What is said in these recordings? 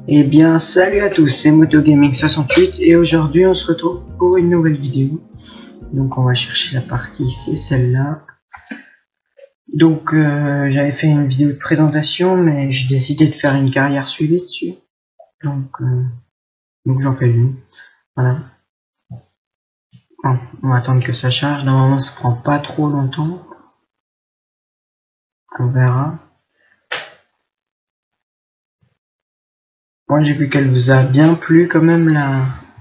Eh bien, salut à tous, c'est MotoGaming68 et aujourd'hui on se retrouve pour une nouvelle vidéo. Donc on va chercher la partie, c'est celle-là. Donc j'avais fait une vidéo de présentation, mais j'ai décidé de faire une carrière suivie dessus. Donc j'en fais une. Voilà. Bon, on va attendre que ça charge. Normalement ça prend pas trop longtemps. On verra. Moi j'ai vu qu'elle vous a bien plu quand même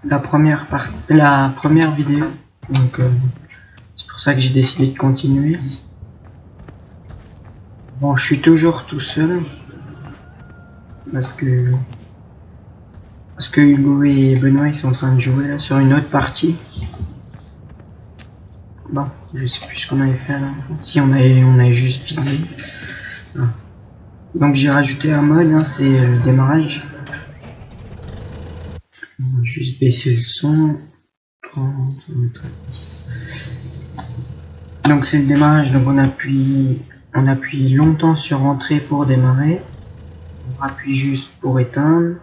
la première partie, la première vidéo. Donc c'est pour ça que j'ai décidé de continuer. Bon, je suis toujours tout seul parce que Hugo et Benoît ils sont en train de jouer là sur une autre partie. Bon, je sais plus ce qu'on avait fait là. Si on avait juste vidé. Ah. Donc j'ai rajouté un mode, hein, c'est le démarrage. On va juste baisser le son. 30, 10. Donc c'est le démarrage, donc on appuie longtemps sur entrée pour démarrer. On appuie juste pour éteindre.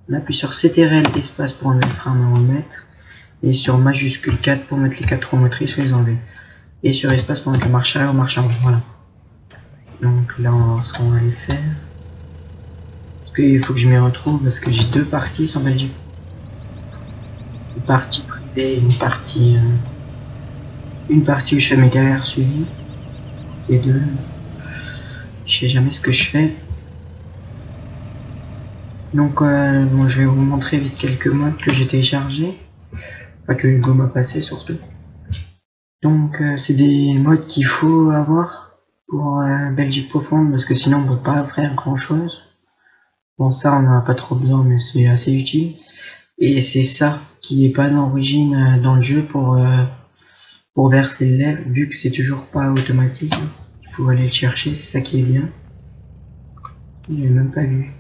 On appuie sur CTRL espace pour enlever le frein à remettre. Et sur majuscule 4 pour mettre les 4 roues motrices ou les enlever. Et sur espace pour mettre le marche arrière ou marche avant. Voilà. Donc là on va voir ce qu'on va aller faire. Parce qu'il faut que je m'y retrouve parce que j'ai deux parties sur Belgique. Une partie privée et une partie où je fais mes carrières suivies. Les deux. Je sais jamais ce que je fais. Donc bon, je vais vous montrer vite quelques modes que j'ai téléchargés. Enfin que Hugo m'a passé surtout. Donc c'est des modes qu'il faut avoir pour Belgique profonde parce que sinon on peut pas faire grand chose. Bon ça on n'a pas trop besoin mais c'est assez utile. Et c'est ça qui est pas d'origine dans le jeu pour verser le lait vu que c'est toujours pas automatique. Il faut aller le chercher, c'est ça qui est bien. J'ai même pas vu.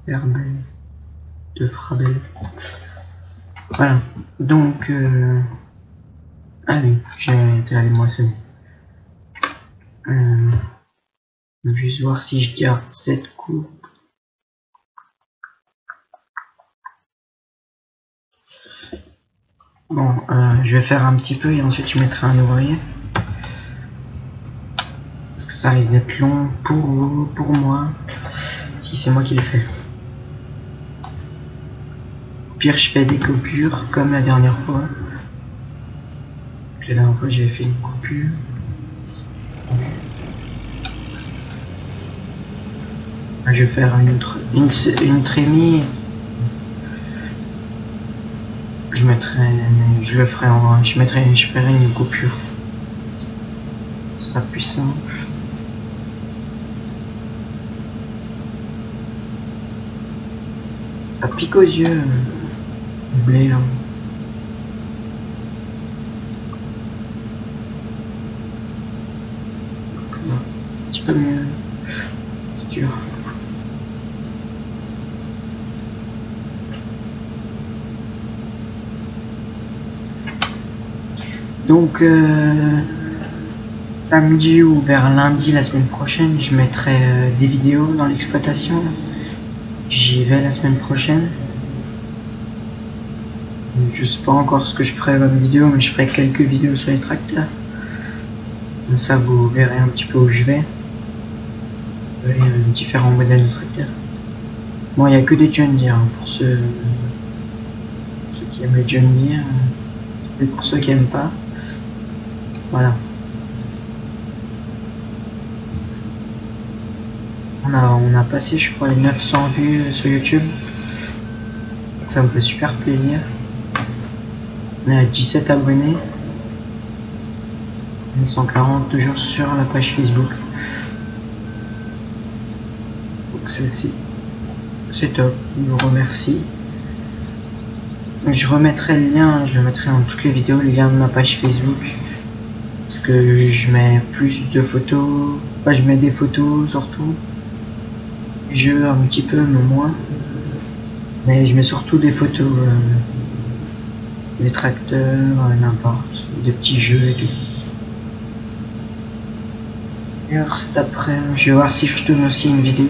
Herbel de Frabel. Voilà. Donc allez, j'ai été allé moissonner. Juste voir si je garde cette coupe. Bon, je vais faire un petit peu et ensuite je mettrai un ouvrier. Parce que ça risque d'être long pour vous, pour moi, si c'est moi qui le fais. Au pire, je fais des coupures comme la dernière fois. La dernière fois, j'avais fait une coupure. Je vais faire une trémie. Je ferai une coupure. Ce sera plus simple. Ça pique aux yeux, le blé là. Un petit peu mieux. C'est dur. Donc samedi ou vers lundi la semaine prochaine, je mettrai des vidéos dans l'exploitation. J'y vais la semaine prochaine. Je sais pas encore ce que je ferai comme vidéo, mais je ferai quelques vidéos sur les tracteurs. Comme ça vous verrez un petit peu où je vais. Différents modèles de tracteurs. Bon, il n'y a que des John Deere hein, pour ceux qui aiment les John Deere. Et pour ceux qui aiment pas. Voilà. On a passé je crois les 900 vues sur YouTube. Ça me fait super plaisir. On est à 17 abonnés. 140 toujours sur la page Facebook. Donc ça c'est top. Je vous remercie. Je remettrai le lien, je le mettrai dans toutes les vidéos, le lien de ma page Facebook. Parce que je mets plus de photos. Enfin, je mets des photos surtout. Jeux un petit peu, mais moins. Mais je mets surtout des photos. Des tracteurs, n'importe. Des petits jeux et tout. D'ailleurs, cet après, je vais voir si je tourne aussi une vidéo.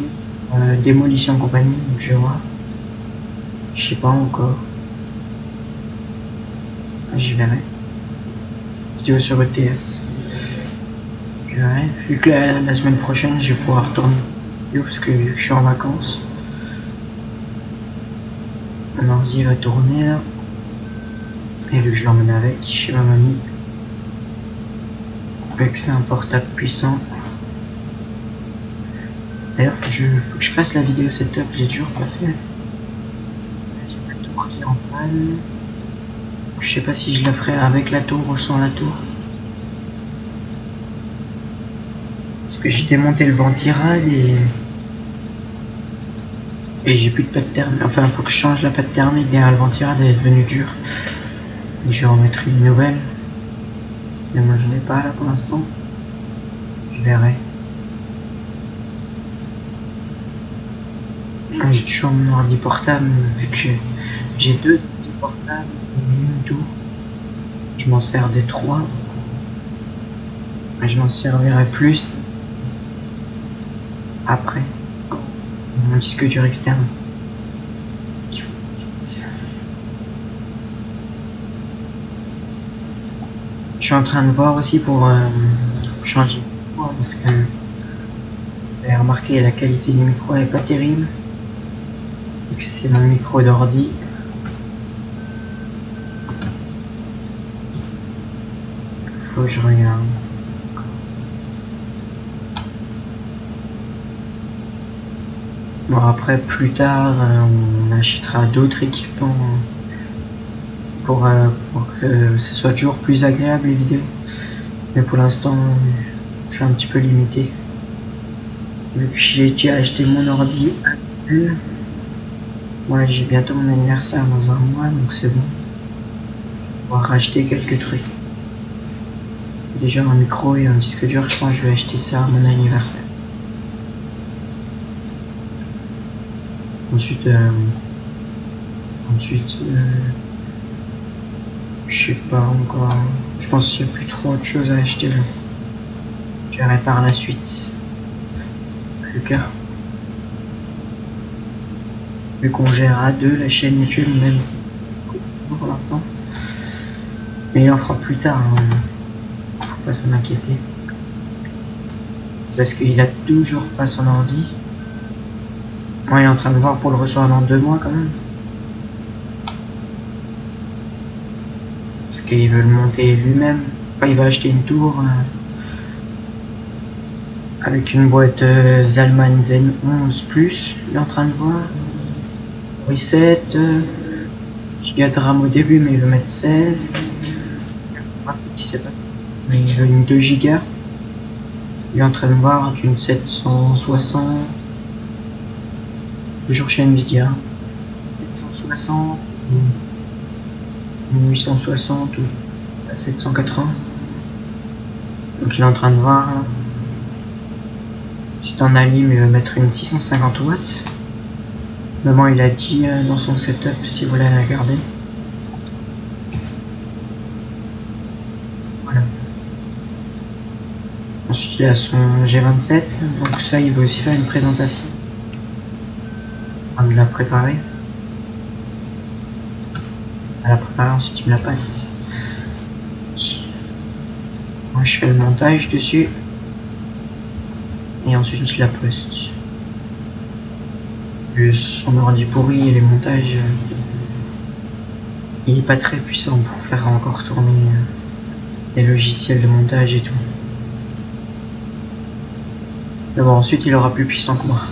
Démolition compagnie, donc je vais voir. Je sais pas encore. J'y verrai. Vidéo sur ETS. Je verrai. Vu que la semaine prochaine, je vais pouvoir retourner parce que vu que je suis en vacances. Mon ordi va tourner là. Et vu que je l'emmène avec chez ma mamie. Vu que c'est un portable puissant. D'ailleurs, faut que je fasse la vidéo setup, j'ai toujours pas fait. J'ai ma tour qui est en panne. Je sais pas si je la ferai avec la tour ou sans la tour. Parce que j'ai démonté le ventirad et j'ai plus de pâte thermique. Enfin, il faut que je change la pâte thermique derrière le ventirad, elle est devenue dure. Et je vais en mettre une nouvelle. Mais moi je n'ai pas là pour l'instant. Je verrai. J'ai toujours mon ordi portable, vu que j'ai deux ordi portables et une tour. Je m'en sers des trois. Mais je m'en servirai plus après. Mon disque dur externe. Je suis en train de voir aussi pour changer de micro parce que vous avez remarqué la qualité du micro est pas terrible. C'est mon micro d'ordi. Faut que je regarde. Bon après plus tard on achètera d'autres équipements pour que ce soit toujours plus agréable les vidéos. Mais pour l'instant je suis un petit peu limité. Vu que j'ai déjà acheté mon ordi actuel. Voilà, j'ai bientôt mon anniversaire dans un mois, donc c'est bon. On va racheter quelques trucs. Déjà un micro et un disque dur, je pense que je vais acheter ça à mon anniversaire. Ensuite, je sais pas encore. Je pense qu'il n'y a plus trop autre chose à acheter là. Je verrai par la suite. Plus qu'à. Vu qu'on gère à deux la chaîne YouTube, même si pour l'instant. Mais il en fera plus tard. Faut pas s'en inquiéter. Parce qu'il a toujours pas son ordi. Moi, il est en train de voir pour le recevoir dans 2 mois quand même. Parce qu'il veut le monter lui-même. Enfin, il va acheter une tour avec une boîte Zalman Zen 11 Plus. Il est en train de voir. Reset. Giga de RAM au début, mais il veut mettre 16. Il sait pas. Mais il veut une 2 Go. Il est en train de voir d'une 760. Toujours chez Nvidia. 760. 860 ou 780. Donc il est en train de voir là. Si t'en allumes, il va mettre une 650 watts. Maman il a dit dans son setup si vous voulez la regarder. Voilà. Ensuite il a son G27. Donc ça il va aussi faire une présentation. On me l'a préparé. À la préparer, ensuite il me la passe. Moi je fais le montage dessus et ensuite je la poste. Son ordi pourri et les montages, il est pas très puissant pour faire encore tourner les logiciels de montage et tout. Mais bon, ensuite il aura plus puissant que moi.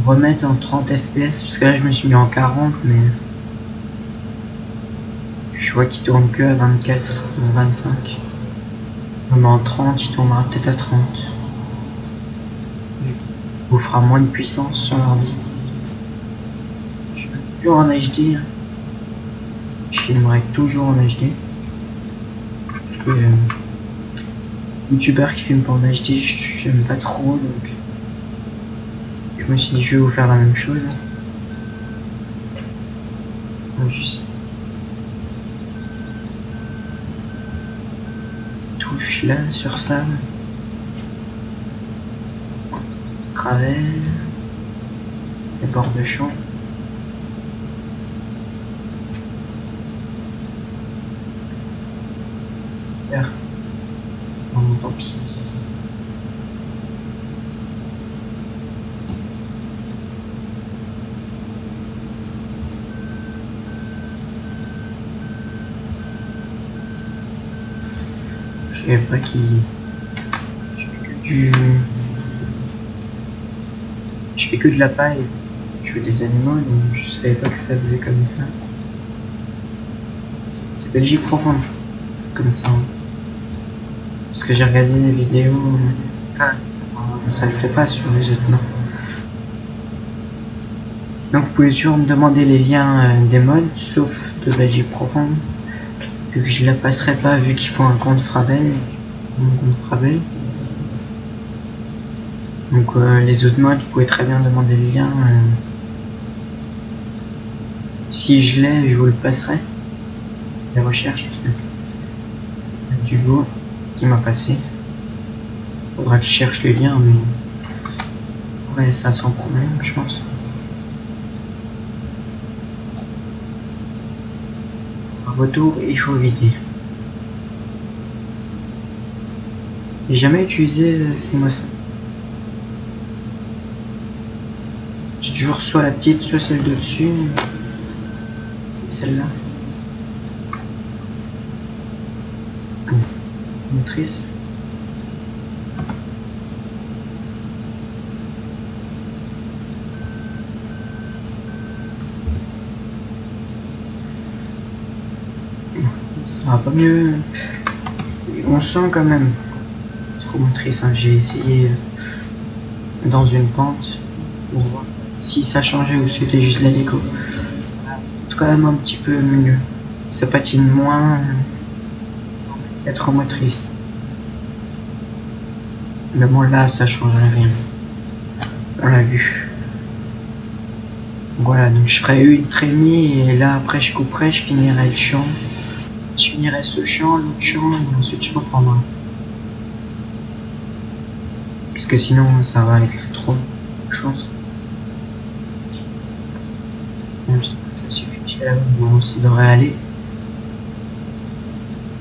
Remettre en 30 fps parce que là je me suis mis en 40 mais je vois qu'il tourne que à 24 ou 25. Mais en 30 il tournera peut-être à 30. Il vous fera moins de puissance sur l'ordi. Je suis toujours en HD. Je filmerai toujours en HD. Parce que youtubeur qui filme pas en HD, j'aime pas trop donc. Je me suis dit je vais vous faire la même chose. Juste touche là sur ça. travers les bords de champ. Bon, tant pis. Je savais pas qui. Je fais que de la paille. Je fais des animaux, donc je savais pas que ça faisait comme ça. C'est Belgique profonde, comme ça. Parce que j'ai regardé les vidéos, ça le fait pas sur les autres noms. Donc vous pouvez toujours me demander les liens des mods, sauf de Belgique profonde, vu que je la passerai pas vu qu'il faut un compte Frabel. Donc les autres mods, vous pouvez très bien demander le lien. Si je l'ai, je vous le passerai. Les recherches, du beau qui m'a passé. Faudra que je cherche le lien, mais ouais, ça sans problème, je pense. Retour, il faut vider. J'ai jamais utilisé ces moissons. J'ai toujours soit la petite, soit celle de dessus. C'est celle-là. Motrice. Ça va pas mieux. On sent quand même. Trop motrice, hein. J'ai essayé dans une pente pour voir si ça changeait ou si c'était juste la déco. Ça va quand même un petit peu mieux. Ça patine moins. Être motrice. Mais bon, là ça change rien. On l'a vu. Voilà, donc je ferai une trémie et là après je couperai, je finirai le champ. Je finirai ce champ, l'autre champ et ensuite je reprendrai. Parce que sinon ça va être trop de choses. Ça suffit jusqu'à là, bon, ça devrait aller.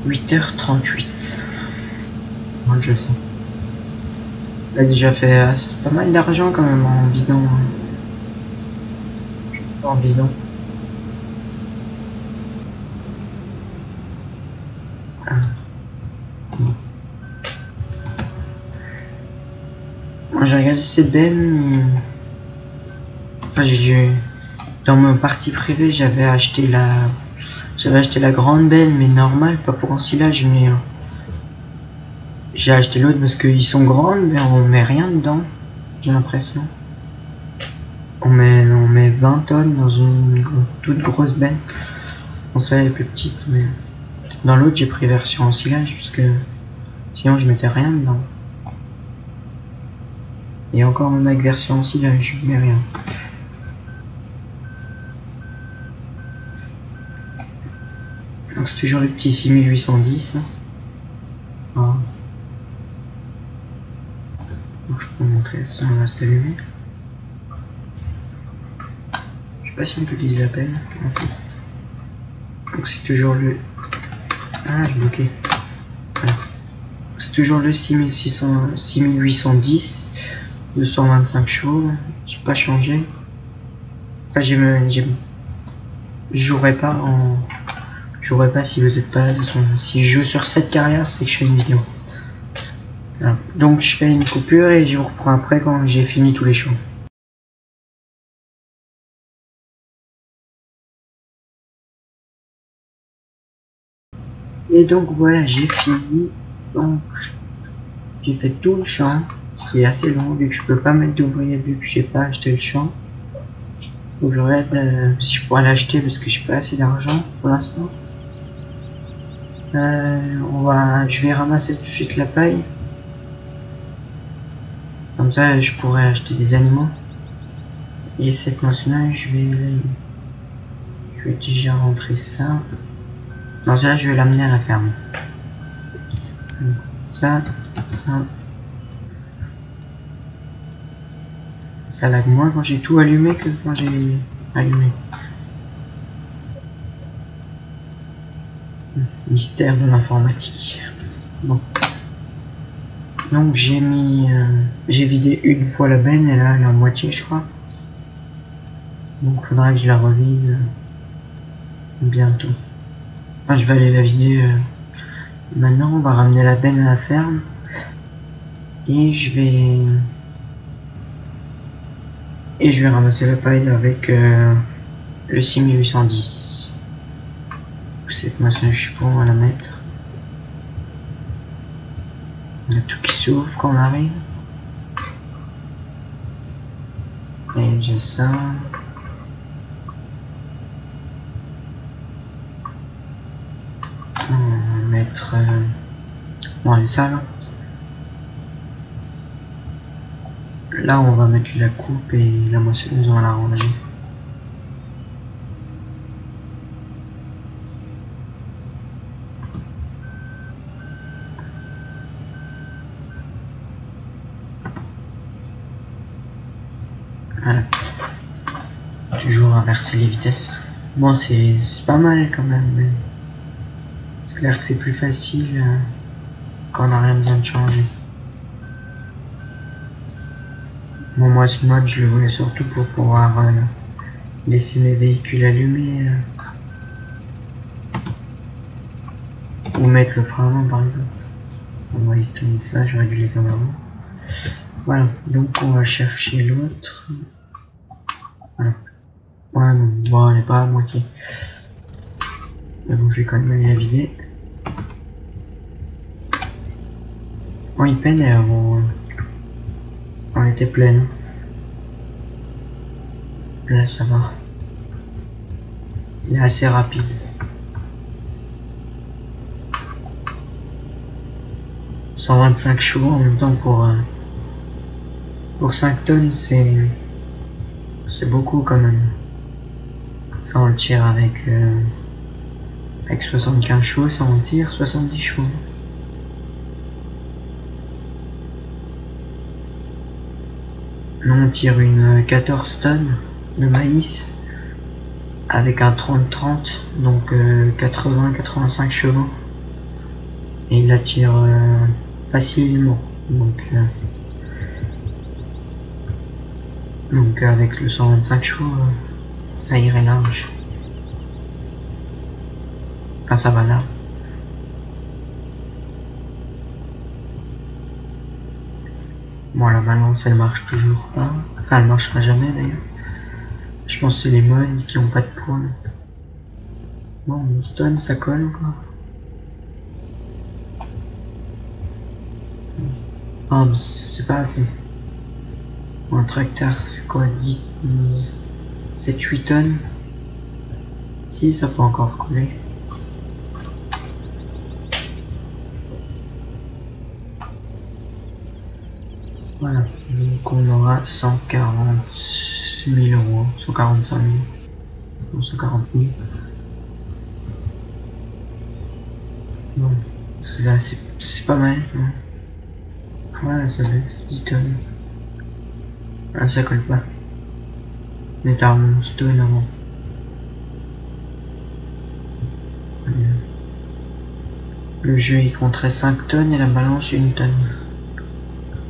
8h38. Moi je sens. Il a déjà fait pas mal d'argent quand même en bidon. Je suis pas en bidon. Ah. Bon. Moi j'ai regardé ces bennes. Enfin, dans mon partie privée j'avais acheté la grande benne mais normale, pas pour ensilage, mais j'ai acheté l'autre parce qu'ils sont grandes mais on met rien dedans, j'ai l'impression. On met 20 tonnes dans une toute grosse benne. On sait elle est plus petite, mais dans l'autre j'ai pris version ensilage puisque sinon je mettais rien dedans. Et encore même avec version ensilage je mets rien. Donc c'est toujours le petit 6810. Ah. Donc, je peux vous montrer ça, on reste allumé. Je sais pas si on peut utiliser la pelle. Donc c'est toujours le... Ah, j'ai bloqué. Voilà. C'est toujours le 6810. 225 chevaux. J'ai pas changé. Enfin je jouerai pas si vous êtes pas là. Si je joue sur cette carrière, c'est que je fais une vidéo. Voilà. Donc je fais une coupure et je vous reprends après quand j'ai fini tous les shows. Et donc voilà, j'ai fini. Donc j'ai fait tout le champ, ce qui est assez long vu que je peux pas mettre d'ouvrier vu que j'ai pas acheté le champ. Donc je regarde si je pourrais l'acheter parce que j'ai pas assez d'argent pour l'instant. Je vais ramasser tout de suite la paille. Comme ça je pourrais acheter des animaux. Et cette moissonneuse je vais déjà rentrer ça. Dans ça je vais l'amener à la ferme. Ça. ça lag moins quand j'ai tout allumé que quand j'ai allumé. Mystère de l'informatique. Bon. Donc j'ai mis... j'ai vidé une fois la benne et là elle est à moitié je crois. Donc faudra que je la revide bientôt. Enfin je vais aller la vider. Maintenant on va ramener la benne à la ferme. Et je vais ramasser la paille avec le 6810. Cette moisson je sais pas, on va la mettre. Il y a tout qui s'ouvre quand on arrive. Et j'ai ça. On va mettre... bon allez ça là. Là on va mettre la coupe et la moissonneuse on va la ranger. Voilà. Toujours inverser les vitesses. Bon c'est pas mal quand même, mais c'est clair que c'est plus facile quand on n'a rien besoin de changer. Bon, moi ce mode je le voulais surtout pour pouvoir laisser mes véhicules allumés ou mettre le frein avant par exemple. On va éteindre ça, j'aurais dû l'éteindre avant. Voilà, donc on va chercher l'autre. Voilà. Ouais, non, bon, elle n'est pas à moitié. Mais bon, je vais quand même aller la vider. Bon, il peine et avant. On était pleine. Là, ça va. Il est assez rapide. « 125 chevaux en même temps pour 5 tonnes, c'est beaucoup quand même. Ça on le tire avec 75 chevaux, ça on tire 70 chevaux. Nous on tire une 14 tonnes de maïs avec un 30-30, donc 80-85 chevaux. Et il la tire facilement. Donc avec le 125 chevaux, ça irait large. Enfin ça va là. Bon la balance elle marche toujours pas. Enfin elle marchera jamais d'ailleurs. Je pense que c'est les modes qui ont pas de poids. Bon mon stone ça colle encore. Oh mais c'est pas assez. Un tracteur ça fait quoi, 10, 7, 8 tonnes. Si ça peut encore coller. Voilà, donc on aura 140 000 euros, 145 000, ou 140 000. Bon, c'est pas mal. Hein. Voilà, ça baisse 10 tonnes. Ah, ça colle pas. On est à 11 tonnes avant. Le jeu il compterait 5 tonnes et la balance 1 tonne.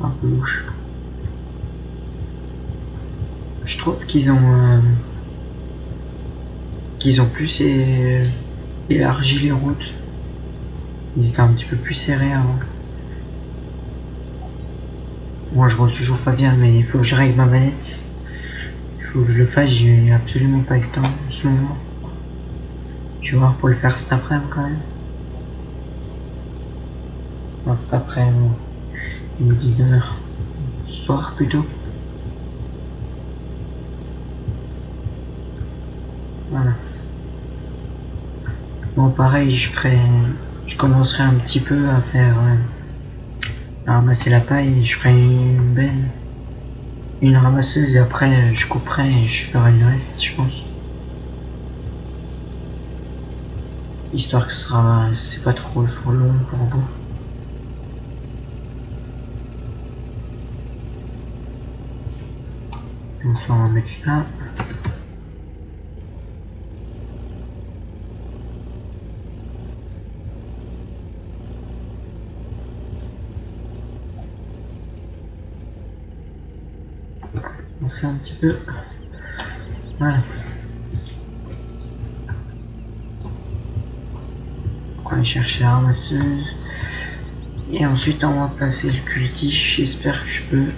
Un peu louche. Je trouve qu'ils ont plus élargi les routes. Ils étaient un petit peu plus serrés avant. Moi je roule toujours pas bien, mais il faut que je règle ma manette. Il faut que je le fasse, j'ai absolument pas le temps en ce moment. Je vais voir pour le faire cet après-midi quand même. Non, cet après-midi, il est 19h. Soir plutôt. Voilà. Bon pareil, je commencerai un petit peu à faire... à ramasser la paille et je ferai une benne, une ramasseuse et après je couperai et je ferai le reste je pense. Histoire que c'est pas trop long pour vous. On s'en va mettre là. On sait un petit peu. Voilà. On va aller chercher la ramasseuse. Et ensuite on va passer le cultiche. J'espère que je peux.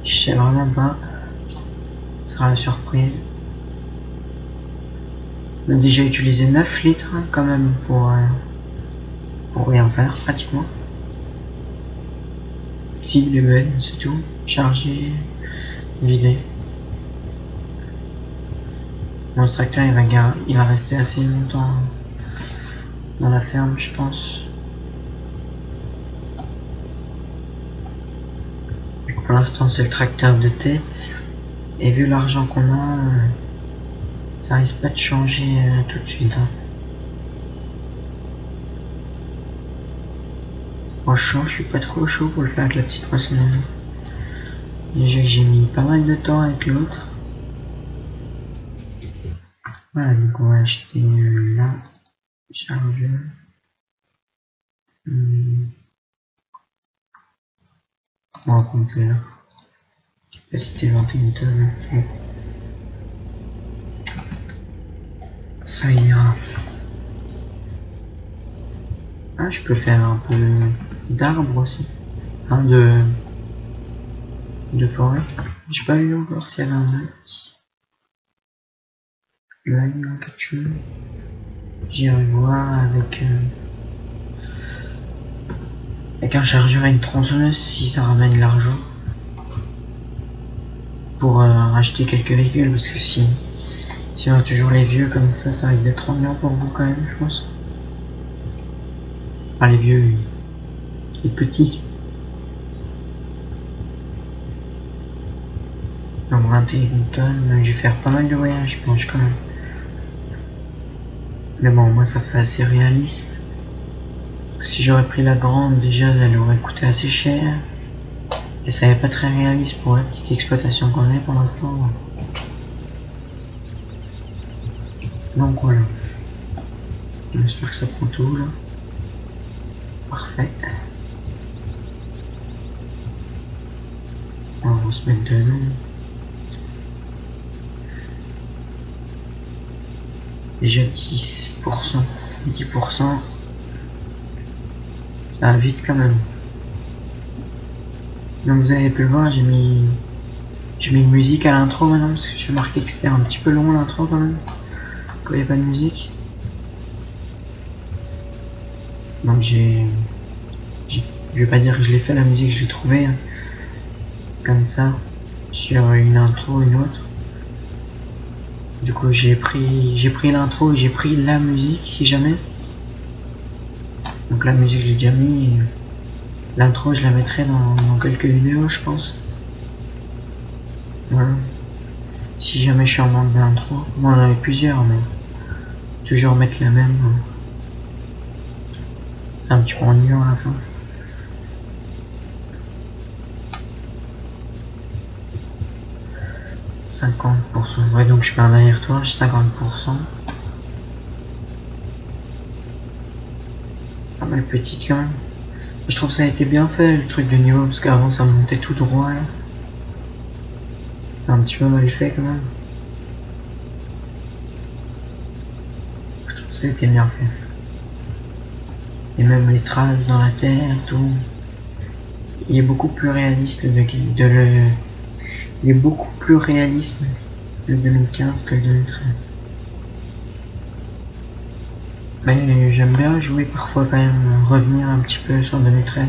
Je sais vraiment pas. Ce sera la surprise. On a déjà utilisé 9 litres hein, quand même pour rien faire pratiquement. Si les belles, c'est tout. Charger, vider. Mon tracteur il va rester assez longtemps dans la ferme je pense. Pour l'instant c'est le tracteur de tête. Et vu l'argent qu'on a, ça risque pas de changer tout de suite. Hein. Franchement, je suis pas trop chaud pour le faire avec la petite moissonneuse. Déjà que j'ai mis pas mal de temps avec l'autre. Voilà, donc on va acheter là, chargeur. On va prendre celle-là. Capacité 21 tonnes. Bon. Ça ira. Ah, je peux faire un peu d'arbres aussi. Hein, de forêt. J'ai pas vu encore s'il y avait un autre. Là, il manque quelque chose. J'irai voir avec un chargeur et une tronçonneuse si ça ramène l'argent. Pour acheter quelques véhicules parce que si on a toujours les vieux comme ça risque d'être ennuyant pour vous quand même je pense. Enfin les vieux, les petits. Donc 21 tonnes, je vais faire pas mal de voyages je pense quand même. Mais bon moi ça fait assez réaliste. Si j'aurais pris la grande déjà elle aurait coûté assez cher. Et ça n'est pas très réaliste pour la petite exploitation qu'on a pour l'instant. Donc voilà. J'espère que ça prend tout là. Parfait. On va se mettre dedans. Déjà 10%. 10%. Ça va vite quand même. Donc vous avez pu le voir, j'ai mis une musique à l'intro maintenant parce que j'ai marqué que c'était un petit peu long l'intro quand même. Quand il n'y a pas de musique. Donc je vais pas dire que je l'ai fait la musique, je l'ai trouvée hein, comme ça sur une intro une autre. Du coup j'ai pris l'intro et j'ai pris la musique si jamais. Donc la musique je l'ai déjà mis. L'intro je la mettrai dans quelques vidéos je pense. Voilà. Si jamais je suis en manque d'intro. Bon, on en avait plusieurs mais toujours mettre la même. C'est un petit peu ennuyant à la fin. « 50%. Ouais donc je fais un aller-retour, j'ai 50%. Pas mal petite quand même. Je trouve que ça a été bien fait le truc de niveau parce qu'avant ça montait tout droit. C'était un petit peu mal fait quand même. Je trouve que ça a été bien fait. Et même les traces dans la terre, tout. Il est beaucoup plus réaliste il est beaucoup plus réaliste le 2015 que le 2013. Mais j'aime bien jouer parfois quand même, revenir un petit peu sur 2013.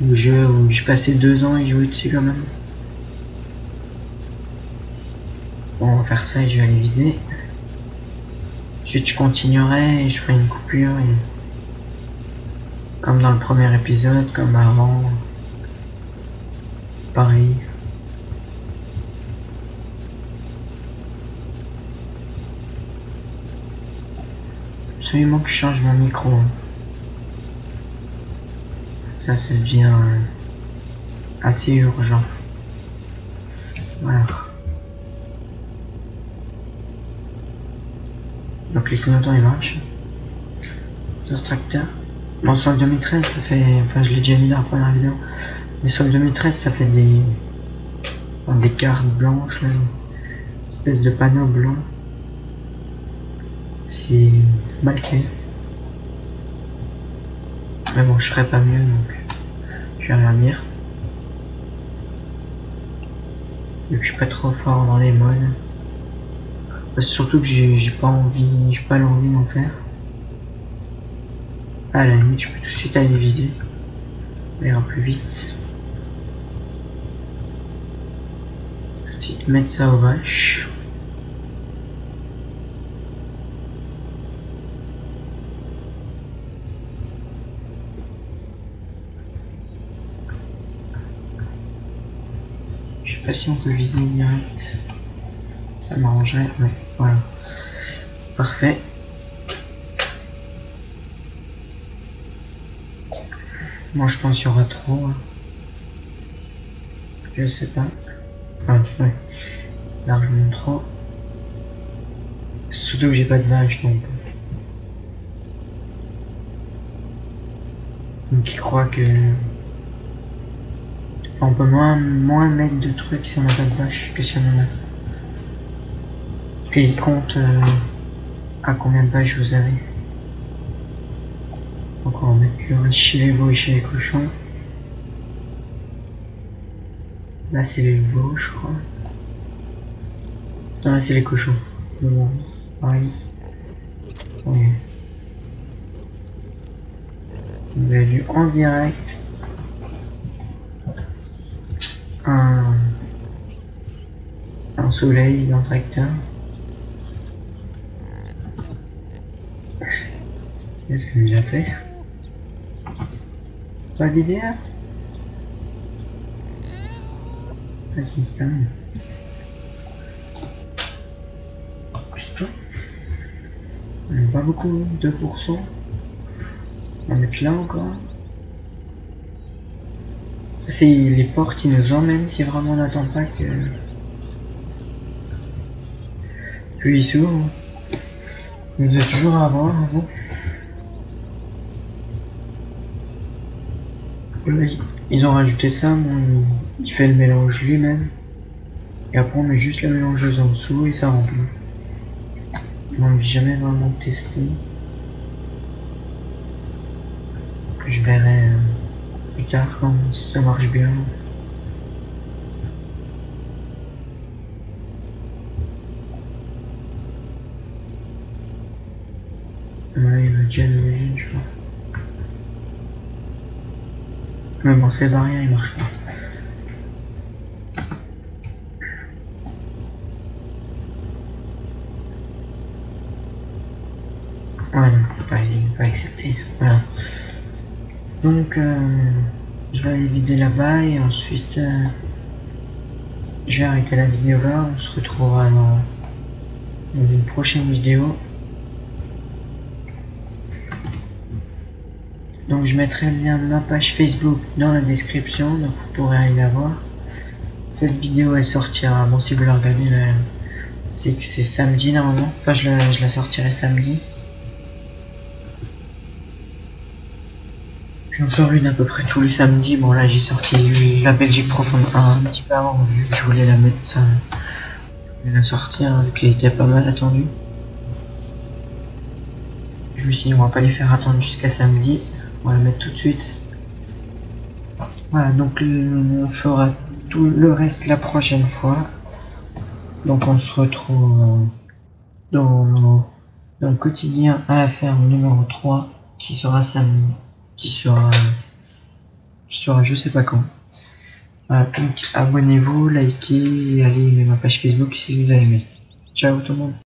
Le jeu où j'ai passé 2 ans et joué dessus quand même. Bon, on va faire ça et je vais aller vider. Ensuite je continuerai et je ferai une coupure. Et... comme dans le premier épisode, comme avant. Pareil. Absolument que je change mon micro. Ça devient assez urgent. Voilà. Donc les clignotants ils marchent. Ce tracteur. Bon, sur le 2013 ça fait, enfin je l'ai déjà mis dans la première vidéo, mais sur le 2013 ça fait des cartes blanches là, une espèce de panneau blanc. C'est mal fait. Mais bon, je ferai pas mieux, donc je vais rien dire. Vu que je suis pas trop fort dans les modes. Parce que surtout que j'ai pas l'envie d'en faire. À la limite, je peux tout de suite aller vider. Ça ira plus vite. Petite mettre ça aux vaches. Je sais pas si on peut vider direct. Ça m'arrangerait, ouais, voilà. Parfait. Moi je pense qu'il y aura trop. Je sais pas. Enfin, ouais. Largement trop. Surtout que j'ai pas de vache donc. Donc il croit que. Enfin, on peut moins mettre de trucs si on n'a pas de vache que si on en a. Et il compte à combien de vaches vous avez. Donc on va mettre le reste chez les veaux et chez les cochons. Là c'est les veaux je crois. Non là c'est les cochons. Bon, pareil. Oui. Vous avez vu en direct un soleil dans le tracteur. Qu'est-ce que j'ai fait? Pas vidéo? Ah si, quand même. Putain. Pas beaucoup, 2%. On va mettre là encore. Ça c'est les portes qui nous emmènent si vraiment on n'attend pas que il s'ouvre. Vous devez toujours avoir vous. Ils ont rajouté ça, bon, il fait le mélange lui-même. Et après on met juste la mélangeuse en dessous et ça remplit. Moi j'ai jamais vraiment testé. Je verrai plus tard quand ça marche bien. Ouais, il va déjà d'origine, je crois. Mais bon, ces barrières, il marche pas. Voilà, il va accepter. Voilà. Donc, je vais aller vider là-bas et ensuite, je vais arrêter la vidéo là. On se retrouvera dans une prochaine vidéo. Donc je mettrai le lien de ma page Facebook dans la description, donc vous pourrez aller la voir. Cette vidéo elle sortira, bon si vous la regardez là, c'est que c'est samedi normalement, enfin je la sortirai samedi. J'en sors une à peu près tous les samedis, bon là j'ai sorti la Belgique profonde un petit peu avant, vu que je voulais la mettre ça, je voulais la sortir vu qu'elle était pas mal attendue. Je me suis dit on va pas les faire attendre jusqu'à samedi. On va la mettre tout de suite. Voilà, donc on fera tout le reste la prochaine fois. Donc on se retrouve dans le quotidien à la ferme numéro 3 qui sera samedi. Qui sera je sais pas quand. Voilà, donc abonnez-vous, likez et allez aimer ma page Facebook si vous avez aimé. Ciao tout le monde.